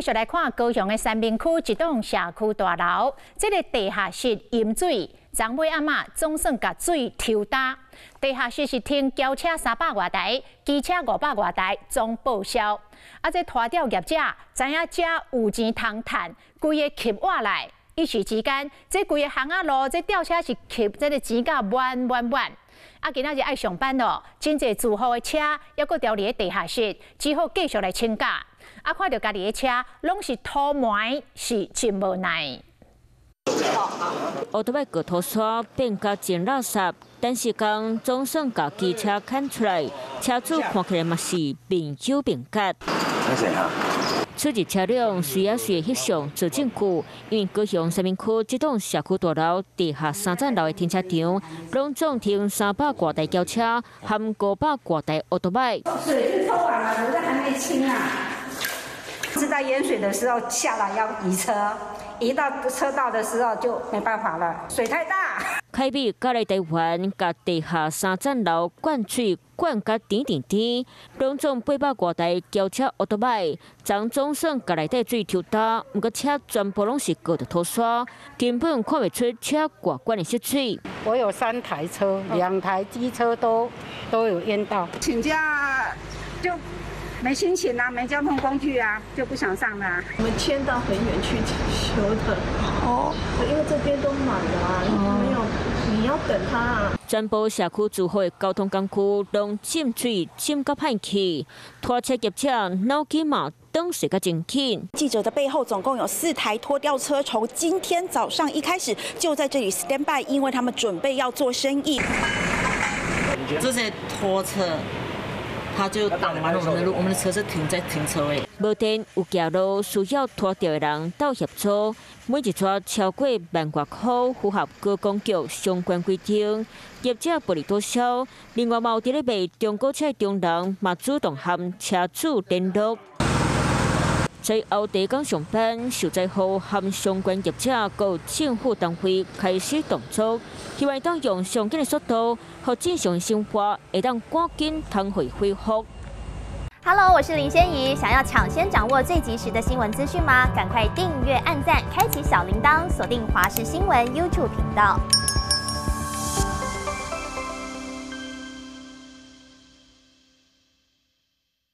续来看高雄的三明区一栋社区大楼，这个地下室淹水，昨尾暗仔总算甲水抽干。地下室是停轿车300多台，机车500多台，总报销。这拖吊业者知影这有钱通赚，规个吸瓦来。一时之间，这规个巷仔路，这吊车是吸这个钱甲满。今仔日爱上班咯，真侪住户的车还阁掉伫地下室，只好继续来请假。看到家己的车拢是土霾，是真无奈。乌托邦过拖刷变甲真垃圾，但是讲总算甲机车牵出来，车主看起来嘛是面有面结。此日车辆随的翕相做证据，因为高雄三明区这栋社区大楼地下3层楼的停车场，拢总停300多台轿车，含500多台乌托邦。水就抽完了，可是还没清啊。是在淹水的时候下来要移车，移到车道的时候就没办法了，水太大。凯美甲来台湾，甲地下3层楼灌水灌甲甜，拢总800多台轿车乌托邦，昨总算甲内底水抽干，毋过车全部拢是过着拖刷，根本看袂出车挂管的湿水。我有3台车，2台机车都有淹到，请假就没心情啊，没交通工具啊，就不想上了啊。我们迁到很远去修的，因为这边都满了啊，没有，你要等它啊。全部社区住户的交通工具拢浸水浸到歹去，拖车业者脑筋嘛当时个真紧。记者的背后总共有4台拖吊车，从今天早上一开始就在这里 stand by， 因为他们准备要做生意。这些拖车。他就挡完了我们的路，我们的车是停在停车位。无电有行路需要拖吊的人到协助，每一撮超过10000块，符合高工局相关规定，业者不利多销。另外，有伫咧卖中古车的中人嘛主动和车主联络。在后地港上班，受灾后和相关业者、和政府单位开始动作，希望当用上紧的速度，和正常生活会当赶紧通回恢复。Hello， 我是林仙怡，想要抢先掌握最及时的新闻资讯吗？赶快订阅、按赞、开启小铃铛，锁定华视新闻 YouTube 频道。